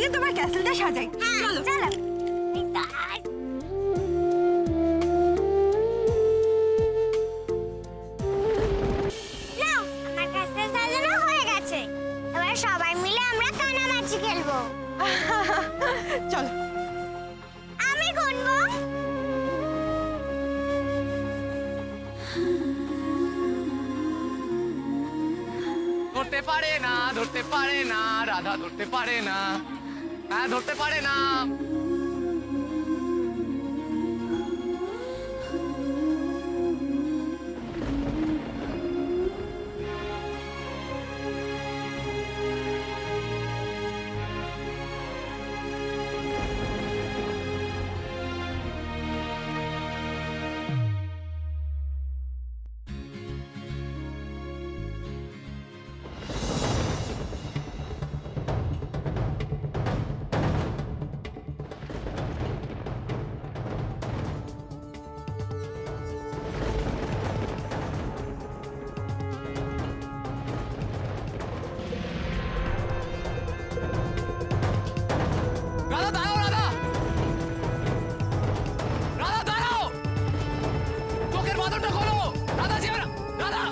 একদিন তোমার ক্যাসেলটা সাজাই। চলো চলো। নাও, আমার ক্যাসেল সাজানো হয়ে গেছে। এবার সবাই মিলে আমরা কানামাছি খেলবো। চলো। আমি গুনবো। ধরতে পারে না, ধরতে পারে না, রাধা ধরতে পারে না। হ্যাঁ, ধরতে পারে না। রাধা দাঁড়াও, রাধা, রাধা দাঁড়াও, চোখের বাঁধনটা খোলো। রাধা যেও না, রাধা।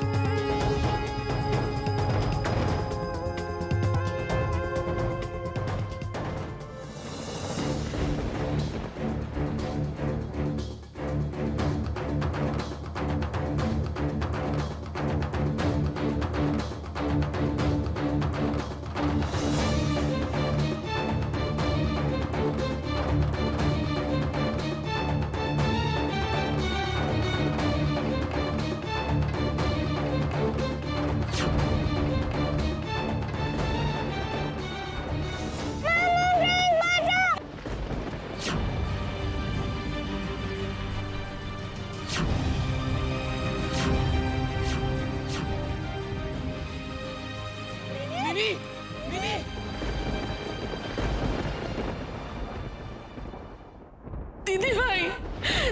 Mini, mini. দিদিভাই,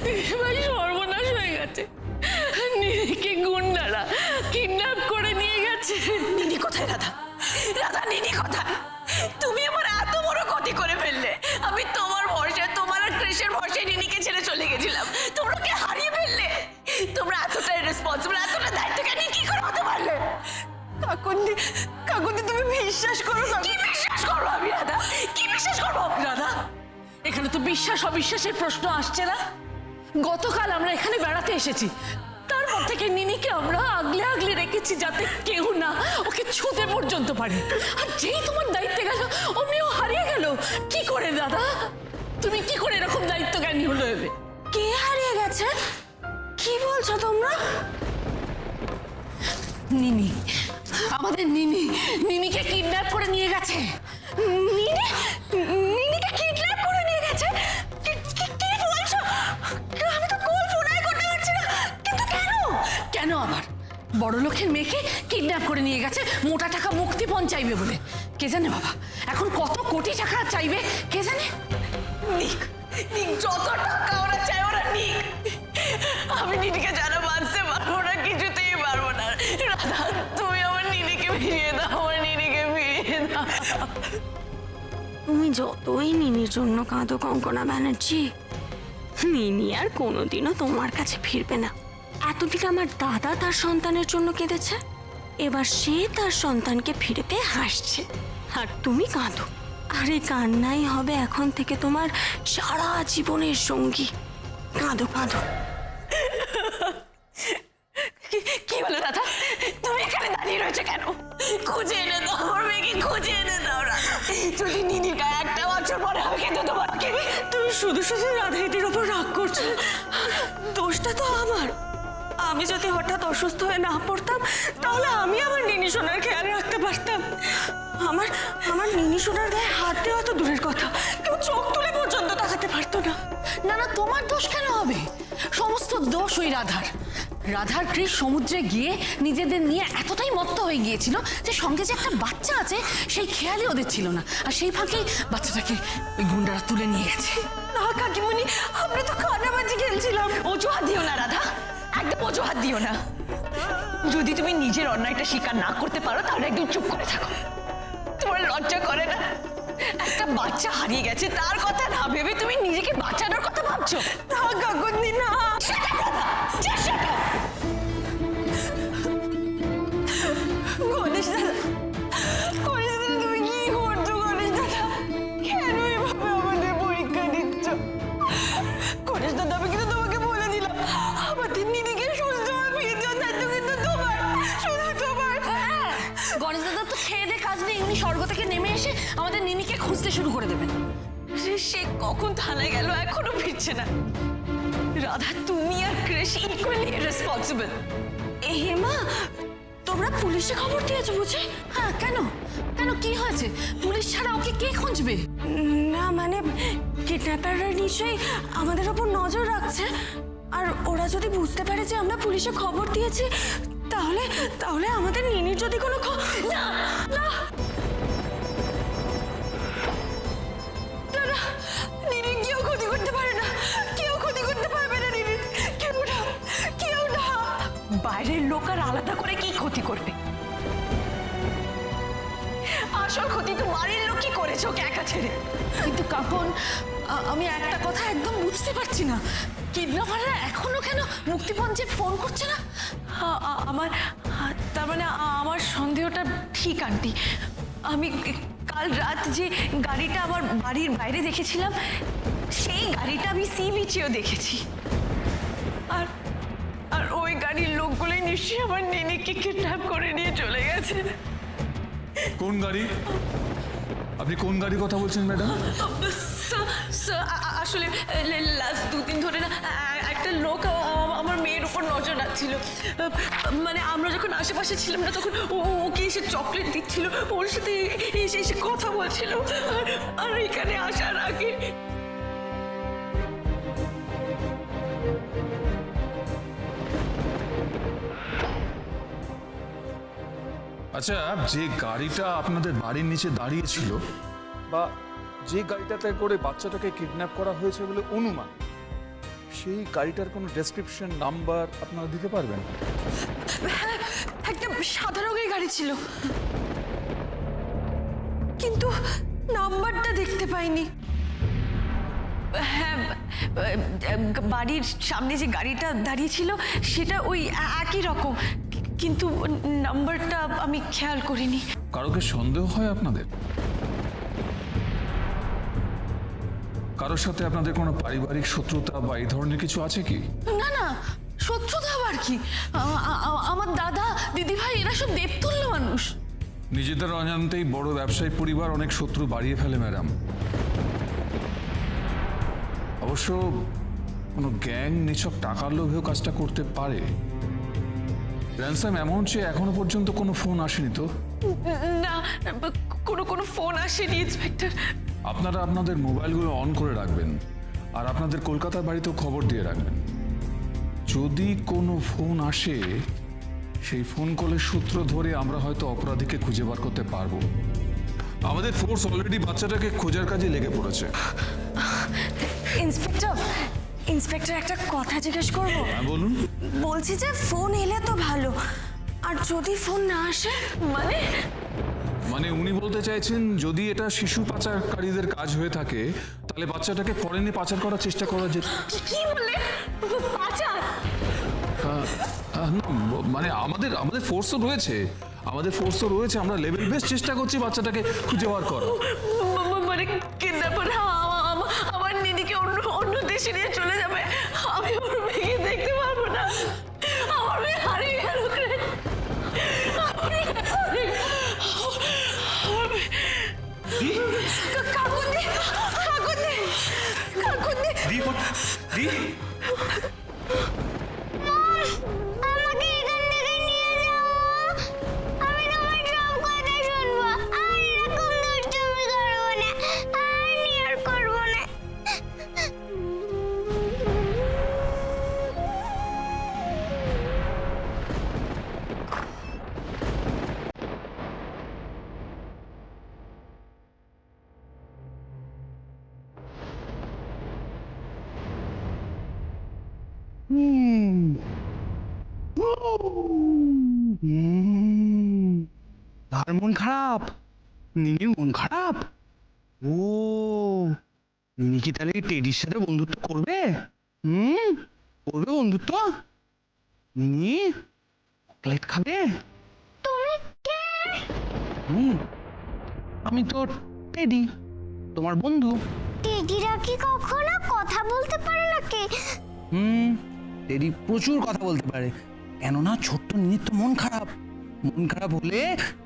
দিদিভাই সর্বনাশ হয়ে গেছে। নিনিকে গুন্ডারা কিডন্যাপ করে নিয়ে গেছে। নিনি কোথায় রাধা? রাধা, নিনি কোথায়? তুমি আমার এত বড় ক্ষতি করে ফেললে। আমি তোমার ভরসায়, তোমার আর কৃষের ভরসায় নিনিকে ছেড়ে চলে গেছিলাম। তোমরা ওকে হারিয়ে ফেললে। তোমরা এতটাই রেসপন্সিবল, এতটা দায়িত্বজ্ঞানী কি করে হতে পারলে? কাকুন্দি, কাকুন্দি তুমি বিশ্বাস করো? কি বিশ্বাস করবো আমি রাধা? কি বিশ্বাস করবো? রাধা, এখানে তো বিশ্বাস অবিশ্বাসের প্রশ্ন আসছে না। গতকাল আমরা এখানে বেড়াতে এসেছি, তারপর থেকে নিনিকে আমরা আগলে আগলে রেখেছি যাতে কেউ না ওকে ছুঁতে পর্যন্ত পারে। আর যেই তোমার দায়িত্বে গেল অমনিও হারিয়ে গেল। কি করে দাদা, তুমি কি করে এরকম দায়িত্ব জ্ঞানী হলো এবে? কে হারিয়ে গেছে? কি বলছো তোমরা? নিনি, আমাদের নিনি, নিনিকে কিডন্যাপ করে নিয়ে গেছে। নিনি, নিনিকে কিডন্যাপ করে নিয়ে গেছে? কি বলছো? আমি তো কল্পনাই করতে পারছি না। কিন্তু কেন? কেন আবার? বড় লোকের মেয়েকে কিডন্যাপ করে নিয়ে গেছে মোটা টাকা মুক্তিপণ চাইবে বলে। কে জানে বাবা, এখন কত কোটি টাকা চাইবে কে জানে। নিক, নিক, যত টাকা ওরা চায় ওরা নিক। আমি নিনিকে জানা বাঁচতে পারবো না, কিছুতেই পারবো না। রাধা, তুমি আমার নিনিকে ফিরিয়ে দাও, আমার নিনিকে ফিরিয়ে দাও। তুমি যতই নিনির জন্য কাঁদো কঙ্কনা ব্যানার্জি, নিনি আর কোনোদিনও তোমার কাছে ফিরবে না। এতদিন আমার দাদা তার সন্তানের জন্য কেঁদেছে, এবার সে তার সন্তানকে ফিরে পেয়ে হাসছে, আর তুমি কাঁদো। আর এই কান্নাই হবে এখন থেকে তোমার সারা জীবনের সঙ্গী। কাঁদো, কাঁদো। কি হলো দাদা? তুমি এখানে দাঁড়িয়ে রয়েছে কেন? খুঁজে এনে দাও আমার মেয়েকে, খুঁজে এনে দাও। রাধা, যদি নিনির গায়ে একটা বছর পরে আমি কিন্তু তোমাকে। তুমি শুধু শুধু রাধাইদের ওপর রাগ করছো। দোষটা তো আমার। আমি যদি হঠাৎ অসুস্থ হয়ে না পড়তাম তাহলে আমি আমার নিনি সোনার খেয়াল রাখতে পারতাম। আমার আমার নিনি সোনার গায়ে হাত দেওয়া তো দূরের কথা, কেউ চোখ তুলে পর্যন্ত তাকাতে পারতো না। না না, তোমার দোষ কেন হবে? সমস্ত দোষ ওই রাধার। রাধার কৃষ সমুদ্রে গিয়ে নিজেদের নিয়ে এতটাই মত্ত হয়ে গিয়েছিল যে সঙ্গে যে একটা বাচ্চা আছে সেই খেয়ালই ওদের ছিল না। আর সেই ফাঁকেই বাচ্চাটাকে ওই গুন্ডারা তুলে নিয়ে গেছে। না কাকিমণি, আমরা তো কানামাছি খেলছিলাম। অজুহাত দিও না রাধা, একদম অজুহাত দিও না। যদি তুমি নিজের অন্যায়টা স্বীকার না করতে পারো তাহলে একদম চুপ করে থাকো। তোমার লজ্জা করে না? একটা বাচ্চা হারিয়ে গেছে তার কথা না ভেবে তুমি নিজেকে বাঁচানোর কথা ভাবছো? না কাকুন্দি না। Shut up, Radha! Just shut up! Ganesh দাদা, গণেশ দাদা, তুমি কি করছো গণেশ দাদা? কেন এভাবে আমাদের পরীক্ষা দিচ্ছ? গণেশ দাদা, আমি কিন্তু তোমাকে বলে দিলাম আমাদের নিধিকে সুস্থভাবে ফিরে দেওয়ার দায়িত্ব কিন্তু তোমার, শুধু তোমার। গণেশ দাদা তো খেয়ে দে কাজ নেই, উনি স্বর্গ থেকে নেমে এসে আমাদের নিনিকে খুঁজতে শুরু করে দেবেন। সে কখন থানায় গেল, এখনো ফিরছে না। রাধা, তুমি আর ক্রিশ ইকুয়ালি রেসপন্সিবল। হেমা, তোমরা পুলিশে খবর দিয়েছো বুঝি? হ্যাঁ, কেন কেন কি হয়েছে? পুলিশ ছাড়া ওকে কে খুঁজবে? না মানে কিডন্যাপাররা নিশ্চয়ই আমাদের ওপর নজর রাখছে, আর ওরা যদি বুঝতে পারে যে আমরা পুলিশে খবর দিয়েছি, তাহলে তাহলে আমাদের নিনির যদি কোনো না না না, নিনির কেউ ক্ষতি করতে পারে না, কেউ ক্ষতি করতে পারবে না নিনির, কেউ না, কেউ না। বাইরের লোক আর আলাদা করে কি ক্ষতি করবে? আসল ক্ষতি তো বাড়ির লোক কি করেছে ওকে একা ছেড়ে। কিন্তু কাপন, আমি একটা কথা একদম বুঝতে পারছি না, কিডন্যাপাররা এখনো কেন মুক্তিপঞ্চে ফোন করছে না? আমার তার মানে আমার সন্দেহটা ঠিক আন্টি। আমি কাল রাত যে গাড়িটা আমার বাড়ির বাইরে দেখেছিলাম, সেই গাড়িটা আমি সি বিচেও দেখেছি, আর আর ওই গাড়ির লোকগুলোই নিশ্চয়ই আমার নিনিকে কিডন্যাপ করে নিয়ে চলে গেছে। কোন গাড়ি? আপনি কোন গাড়ির কথা বলছেন ম্যাডাম? আসলে লাস্ট দুদিন ধরে না একটা লোক আমার মেয়ের উপর নজর রাখছিল। মানে আমরা যখন আশেপাশে ছিলাম না, তখন ওকে এসে চকলেট দিচ্ছিল, ওর সাথে এসে এসে কথা বলছিল, আর এখানে আসার আগে আচ্ছা, যে গাড়িটা আপনাদের বাড়ির নিচে দাঁড়িয়ে ছিল, বা যে গাড়িটাতে করে বাচ্চাটাকে কিডন্যাপ করা হয়েছে বলে অনুমান, সেই গাড়িটার কোনো ডেসক্রিপশন নাম্বার আপনারা দিতে পারবেন? হ্যাঁ, একটা সাদা রঙের গাড়ি ছিল, কিন্তু নাম্বারটা দেখতে পাইনি। হ্যাঁ, বাড়ির সামনে যে গাড়িটা দাঁড়িয়ে ছিল সেটা ওই একই রকম, কিন্তু নাম্বারটা আমি খেয়াল করিনি। কারোকে সন্দেহ হয় আপনাদের? কারোর সাথে আপনাদের কোনো পারিবারিক শত্রুতা বা এই ধরনের কিছু আছে কি? না না, শত্রুতা আবার কি? আমার দাদা দিদিভাই এরা সব দেবতুল্য মানুষ। নিজেদের অজান্তেই বড় ব্যবসায়ী পরিবার অনেক শত্রু বাড়িয়ে ফেলে ম্যাডাম। অবশ্য কোনো গ্যাং নিছক টাকার লোভেও কাজটা করতে পারে। র্যানসাম অ্যামাউন্ট চেয়ে এখনো পর্যন্ত কোনো ফোন আসেনি তো? না, কোনো ফোন আসেনি ইন্সপেক্টর। আপনারা আপনাদের মোবাইলগুলো অন করে রাখবেন, আর আপনাদের কলকাতার বাড়িতেও খবর দিয়ে রাখবেন। যদি কোনো ফোন আসে, সেই ফোন কলের সূত্র ধরে আমরা হয়তো অপরাধীকে খুঁজে বার করতে পারবো। আমাদের ফোর্স অলরেডি বাচ্চাটাকে খোঁজার কাজে লেগে পড়েছে। ইন্সপেক্টর একটা কথা জিজ্ঞেস করবো? হ্যাঁ বলুন। বলছি যে ফোন এলে তো ভালো, আর যদি ফোন না আসে? মানে উনি বলতে চাইছেন, যদি এটা শিশু পাচারকারীদের কাজ হয়ে থাকে, তাহলে বাচ্চাটাকে ফরেনে পাচার করার চেষ্টা করা যেত। কি বলে পাচার? না, মানে আমাদের ফোর্সও রয়েছে, আমরা লেভেল বেস চেষ্টা করছি বাচ্চাটাকে খুঁজে বার করা। মানে কিডন্যাপার আমার নিদিকে অন্য দেশে নিয়ে চলে যাবে, আমি ওর মেয়েকে দেখতে পারবো না, আমার মেয়ে হারিয়ে গেল। আমাকে এখান থেকে নিয়ে যাও, আমি তোমার সব কথা শুনবো, আর এরকম দুষ্টুমি করবো না, আর নিয়ার করবো না। তার মন খারাপ, নিনির মন খারাপ। ও নিনি কি তাহলে টেডির সাথে বন্ধুত্ব করবে? করবে বন্ধুত্ব? নিনি চকলেট খাবে? তুমি কে? আমি তো টেডি, তোমার বন্ধু। টেডিরা কি কখনো কথা বলতে পারে নাকি? টেডি প্রচুর কথা বলতে পারে, কেননা ছোট্ট নিনির তো মন খারাপ। মন খারাপ হলে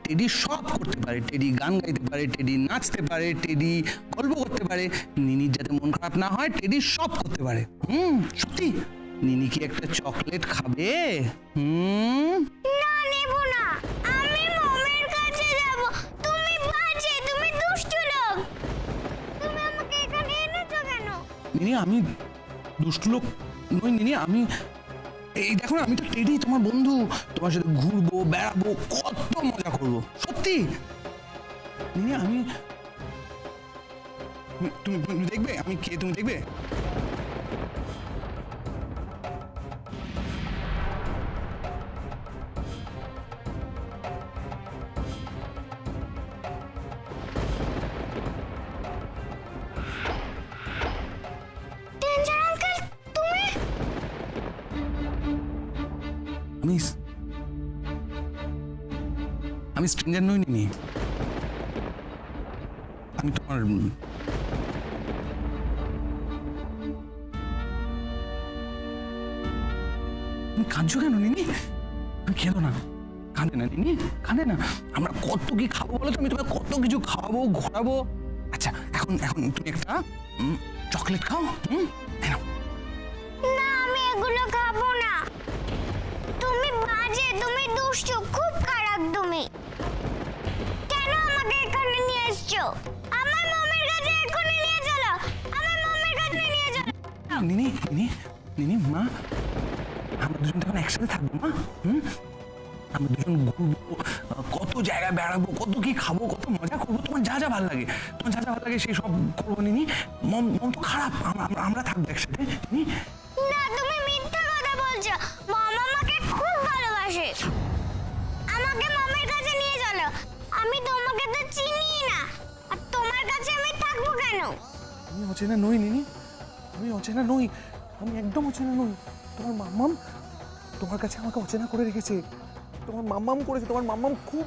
টেডি সব করতে পারে। টেডি গান গাইতে পারে, টেডি নাচতে পারে, টেডি গল্প করতে পারে। নিনির যাতে মন খারাপ না হয় টেডি সব করতে পারে। সত্যি। নিনি কি একটা চকলেট খাবে? না, নেব না। আমি মমের কাছে যাব। তুমি বাজে, তুমি দুষ্টু লোক। তুমি আমাকে এখানে এনেছো কেন? নিনি আমি দুষ্টু লোক নই নিনি, আমি এই দেখো না, আমি তো টেডি, তোমার বন্ধু। তোমার সাথে ঘুরবো, বেড়াবো, কত মজা করবো। সত্যি নিনি, আমি তুমি দেখবে আমি কে, তুমি দেখবে। ডেঞ্জার আঙ্কেল, তুমি? আমি স্ট্রেঞ্জার নই নিনি, আমি তোমার তুমি কাঁদছো কেন নিনি? তুমি খেলো না, কাঁদে না নিনি, কাঁদে না। আমরা কত কি খাবো বলো তো, আমি তোমায় কত কিছু খাওয়াবো, ঘোরাবো। আচ্ছা এখন এখন তুমি একটা চকলেট খাও। নাও। না, আমি এগুলো খাবো না। তুমি বাজে, তুমি দুষ্টু, খুব খারাপ তুমি। কেন আমাকে এখানে নিয়ে এসছো? আমার মমের কাছে এখনই নিয়ে চলো। আমার মমের কাছে নিয়ে চলো। নিনি নিনি নিনি মা, আমরা দুজন তখন একসাথে থাকবো মা। আমরা দুজন ঘুরবো, কত জায়গায় বেড়াবো, কত কি খাবো, কত মজা করবো। তোমার যা যা ভালো লাগে, তোমার যা যা ভালো লাগে সেই সব করবো নিনি। মম মম তো খারাপ, আমরা থাকবো একসাথে নিনি। না, তুমি মিথ্যা কথা বলছো। মম আমাকে খুব ভালোবাসে। আমাকে মমের কাছে নিয়ে চলো। আমি তোমাকে তো চিনি না, আর তোমার কাছে আমি থাকবো কেন? আমি অচেনা নই নিনি, আমি অচেনা নই, আমি একদম অচেনা নই। তোমার মাম্মাম তোমার কাছে আমাকে অচেনা করে রেখেছে। তোমার মাম্মাম করেছে, তোমার মাম্মাম খুব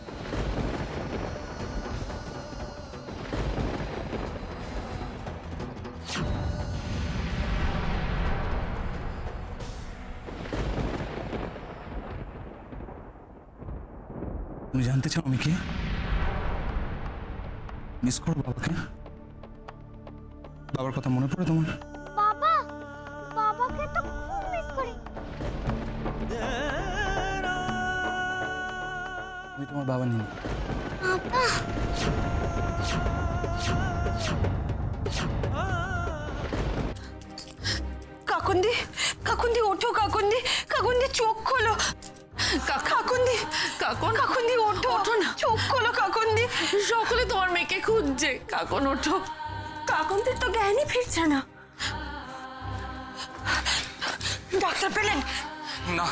তুমি জানতে চাও আমি কে? মিস করো বাবাকে? বাবার কথা মনে পড়ে তোমার? বাবা, বাবাকে তো খুব মিস করি। আমি তোমার বাবা নিনি। বাবা, কাকুন্দি, কাকুন্দি ওঠো, কাকুন্দি, কাকুন্দি চোখ খোলো। কাকুন্দি, কাকুন্দি ওঠো, ওঠো না, চোখ খোলো কাকুন্দি। সকলে তোমার মেয়েকে খুঁজছে। কাকুন ওঠো। কাকুন্দির তো জ্ঞানই ফিরছে না। ডাক্তার পেলেন? না,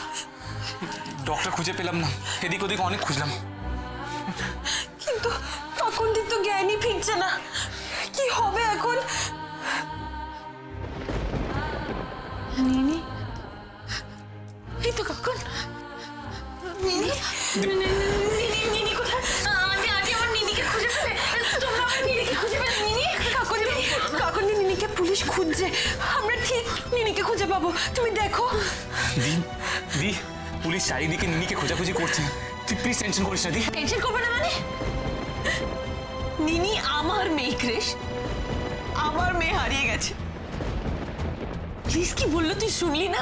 ডক্টর খুঁজে পেলাম না, এদিক ওদিক অনেক খুঁজলাম। কিন্তু কাকুন্দির তো জ্ঞানই ফিরছে না। কি হবে এখন? নিনি, এই তো কাকুন। নিনি, নিনি কোথায়? আগে আমার নিনিকে খুঁজে পেলে? তোমরা আমার নিনিকে খুঁজে পেলে? নিনি, কাকুন্দি নিনিকে পুলিশ খুঁজছে। আমরা ঠিক নিনিকে খুঁজে পাবো, তুমি দেখো। দি পুলিশ চারিদিকে নিনিকে খোঁজাখুঁজি করছে, তুই প্লিজ টেনশন করিস না দি। টেনশন করবে না মানে? নিনি আমার মেয়ে ক্রেশ, আমার মেয়ে হারিয়ে গেছে। প্লিজ কি বললো তুই শুনলি না?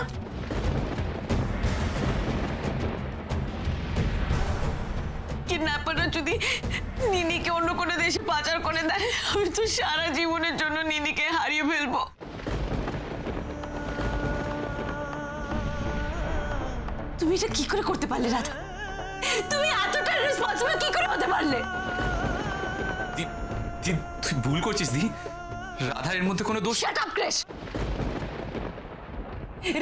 কিডন্যাপাররা যদি নিনিকে অন্য কোনো দেশে পাচার করে দেয়, আমি তো সারা জীবনের জন্য নিনিকে হারিয়ে ফেলবো। তুমি এটা কি করে করতে পারলে রাধা? তুমি এতটা রেসপন্সিবল কি করে হতে পারলে? দি তুই ভুল করছিস দি, রাধার এর মধ্যে কোনো দোষ। Shut up crash.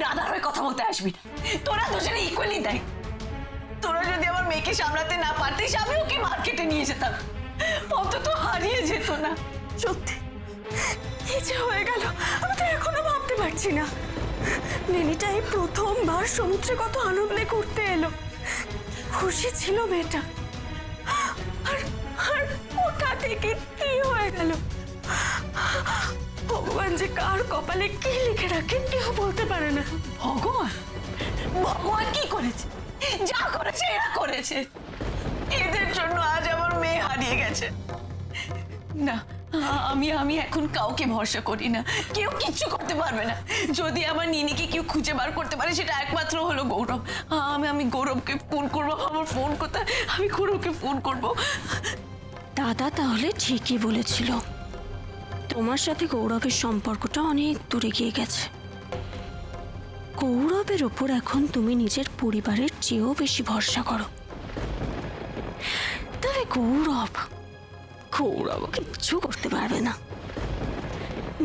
রাধার হয়ে কথা বলতে আসবি না। তোরা দুজনে ইকুয়ালি দেয়। তোরা যদি আমার মেয়েকে সামলাতে না পারতিস, আমি ওকে মার্কেটে নিয়ে যেতাম, অন্তত হারিয়ে যেত না। সত্যি কি যে হয়ে গেল আমি তো এখনো ভাবতে পারছি না। নিনিটা এই প্রথমবার সমুদ্রে কত আনন্দে ঘুরতে এলো, খুশি ছিল মেয়েটা, আর আর ওটা থেকে কি হয়ে গেল। ভগবান যে কার কপালে কি লিখে রাখে কেউ বলতে পারে না। ভগবান, ভগবান কি করেছে? যা করেছে এরা করেছে। এদের জন্য আজ আমার মেয়ে হারিয়ে গেছে। না, আমি এখন কাউকে ভরসা করি না। কেউ কিচ্ছু করতে পারবে না। যদি আমার নিনিকে কেউ খুঁজে বার করতে পারে সেটা একমাত্র হলো গৌরব। আমি গৌরবকে ফোন করবো। আমার ফোন কোথায়? আমি গৌরবকে ফোন করবো। দাদা তাহলে ঠিকই বলেছিল, তোমার সাথে গৌরবের সম্পর্কটা অনেক দূরে গিয়ে গেছে। গৌরবের ওপর এখন তুমি নিজের পরিবারের চেয়েও বেশি ভরসা করো। তবে গৌরব কিচ্ছু করতে পারবে না।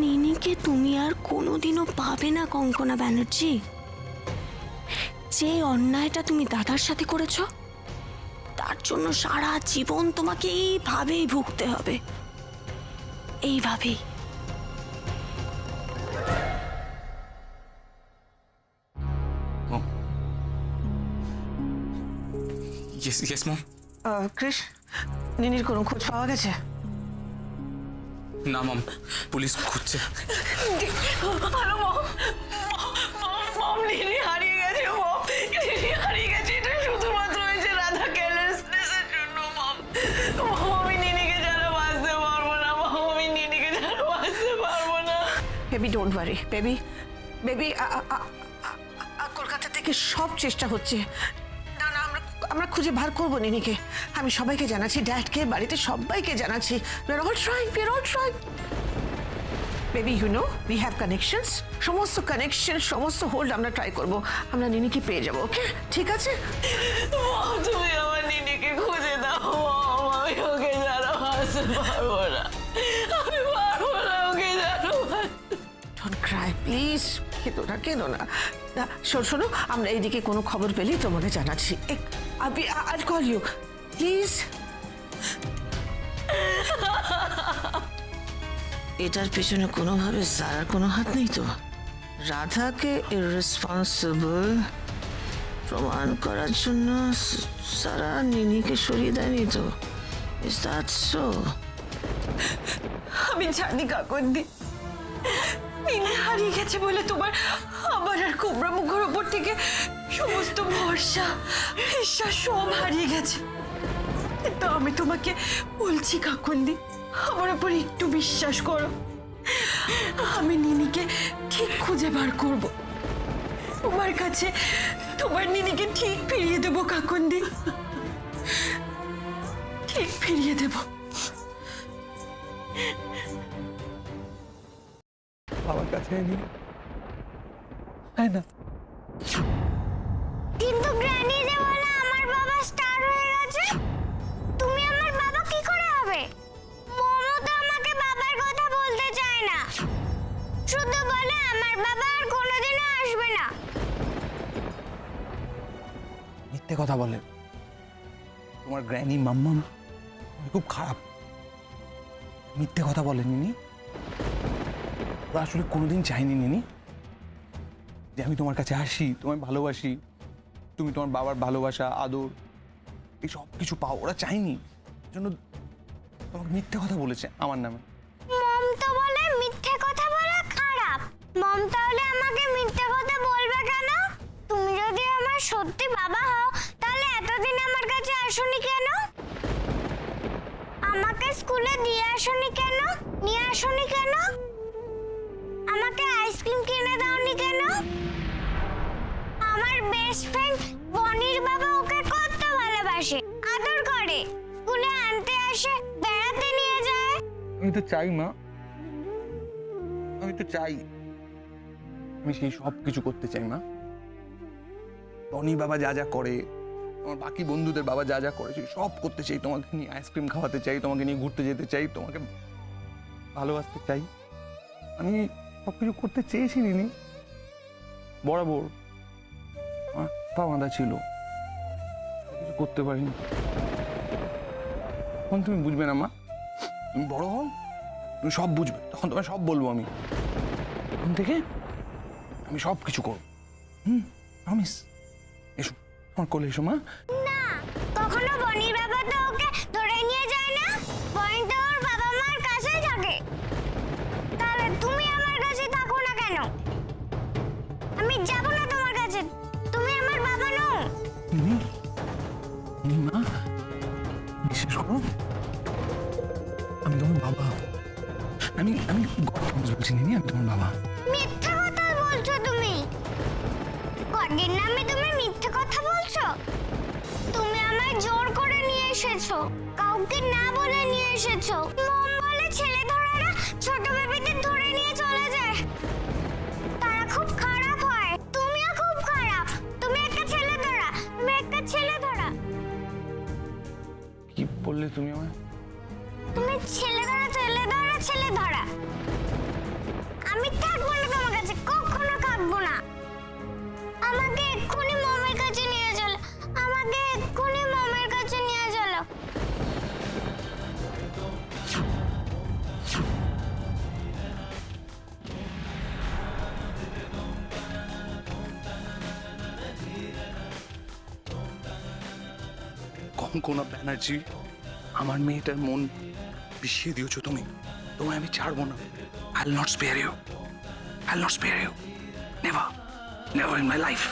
নিনিকে তুমি আর কোনোদিনও পাবে না কঙ্কনা ব্যানার্জি। যে অন্যায়টা তুমি দাদার সাথে করেছো তার জন্য সারা জীবন তোমাকে এইভাবেই ভুগতে হবে, এইভাবেই। Yes mom. কৃষ, নিনির কোনো খোঁজ পাওয়া গেছে? না মম, পুলিশ খুঁজছে। হ্যালো মম, মম নিনি হারিয়ে গেছে। মম নিনি হারিয়ে গেছে। এটা শুধুমাত্র হয়েছে রাধা কেয়ারলেসনেসের জন্য। মম আমি নিনিকে ছাড়া বাঁচতে পারবো না। মম আমি নিনিকে ছাড়া বাঁচতে পারবো না। Baby don't worry, baby Kolkata থেকে সব চেষ্টা হচ্ছে। না না, আমরা খুঁজে বার করবো নিনিকে। আমি সবাইকে জানাচ্ছি, ড্যাডকে, বাড়িতে সবাইকে জানাচ্ছি। we are all trying. Baby you know we have connections, সমস্ত কানেকশন, সমস্ত হোল্ড আমরা ট্রাই করবো। আমরা নিনিকে পেয়ে যাবো। ওকে, ঠিক আছে? মম তুমি আমার নিনিকে খুঁজে দাও। মম আমি ওকে ছাড়া বাঁচতে পারবো না। আমি পারবো না ওকে ছাড়া। ডোন্ট ক্রাই প্লিজ, কেঁদো না। শোনো, আমরা এইদিকে কোনো খবর পেলেই তোমাকে জানাচ্ছি। I call you please. এটার পেছনে কোনোভাবে সারার কোনো হাত নেই তো? রাধাকে ইররেসপন্সিবল প্রমাণ করার জন্য সারা নিনিকে সরিয়ে দেয়নি তো? Is that so? আমি জানি কাকন্দি, নিনি হারিয়ে গেছে বলে তোমার আমার আর কোবরা মুখের ওপর থেকে সমস্ত ভরসা, বিশ্বাস সব হারিয়ে গেছে। কিন্তু আমি তোমাকে বলছি কাকন্দি, আমার উপর একটু বিশ্বাস করো। আমি নিনিকে ঠিক খুঁজে বার করব। তোমার কাছে তোমার নিনিকে ঠিক ফিরিয়ে দেবো কাকন্দি, ঠিক ফিরিয়ে দেবো। বাবার কাছে এলি তাই না? কিন্তু গ্র্যানি যে বলে আমার বাবা স্টার হয়ে গেছে, তুমি আমার বাবা কি করে হবে? মোমো তো আমাকে বাবার কথা বলতে চায় না, শুধু বলে আমার বাবা আর কোনোদিনও আসবে না। মিথ্যে কথা বলে। তোমার গ্র্যানি মাম্মাম খুব খারাপ, মিথ্যে কথা বলে নিনি। ওরা আসলে কোনোদিন চাইনি নিনি যে আমি তোমার কাছে আসি, তোমায় ভালোবাসি, তুমি তোমার বাবার ভালোবাসা, আদর, এই সব কিছু পাও। ওরা চাইনি, জন্য তোমাকে মিথ্যে কথা বলেছে আমার নামে। মম তো বলে মিথ্যে কথা বলা খারাপ। মম তাহলে আমাকে মিথ্যে কথা বলবে কেন? তুমি যদি আমার সত্যি বাবা হও তাহলে এতদিন আমার কাছে আসোনি কেন? আমাকে স্কুলে দিয়ে আসোনি কেন? নিয়ে আসোনি কেন? আমাকে আইসক্রিম কিনে দাওনি কেন? আমার বেস্ট ফ্রেন্ড বনির বাবা ওকে কত ভালোবাসে, আদর করে, স্কুলে আনতে আসে, বেড়াতে নিয়ে যায়। আমি তো চাই মা, আমি তো চাই, আমি সেই সব কিছু করতে চাই মা। টনি বাবা যা যা করে, আমার বাকি বন্ধুদের বাবা যা যা করে সেই সব করতে চাই। তোমাকে নিয়ে আইসক্রিম খাওয়াতে চাই, তোমাকে নিয়ে ঘুরতে যেতে চাই, তোমাকে ভালোবাসতে চাই। আমি সব কিছু করতে চেয়েছি নিনি, বরাবর আমার পা বাঁধা ছিল, কিছু করতে পারিনি। এখন তুমি বুঝবে না মা, তুমি বড় হও, তুমি সব বুঝবে, তখন তোমায় সব বলবো আমি। এখন থেকে আমি সব কিছু করবো। প্রমিস। এসো আমার কোলে এসো মা। না, কখনো বনির বাবা তো ওকে ধরে নিয়ে যায় না। বনি তো ওর বাবা মার কাছেই থাকে। তাহলে তুমি আমার কাছে থাকো না কেন? আমি যাব না তোমার কাছে। তুমি আমার বাবা নও। মা বিশ্বাস করো, আমি তোমার বাবা। আমি গড প্রমিস বলছি নিনি, আমি তোমার বাবা। মিথ্যা কথা বলছো তুমি। গডের নামে তুমি মিথ্যা কথা বলছো। তুমি আমায় জোর করে নিয়ে এসেছো, কাউকে না বলে নিয়ে এসেছো। মম বলে ছেলে ধরারা ছোট বেবিদের ধরে নিয়ে চলে যায়, তারা খুব খারাপ হয়। তুমিও খুব খারাপ। তুমি একটা ছেলে ধরা, তুমি একটা ছেলে ধরা। কি বললে তুমি আমায়? তুমি ছেলে ধরা, ছেলে ধরা, ছেলে ধরা। আমি থাকবো না তোমার কাছে, কখনো থাকবো না। আমাকে এক্ষুনি মমের কাছে নিয়ে চলো, আমাকে এক্ষুনি মমের কাছে নিয়ে চলো। কঙ্কনা ব্যানার্জি, আমার মেয়েটার মন বিষিয়ে দিয়েছো তুমি। তোমায় আমি ছাড়বো না। I'll not spare you. I'll not spare you. Never. Never in my life.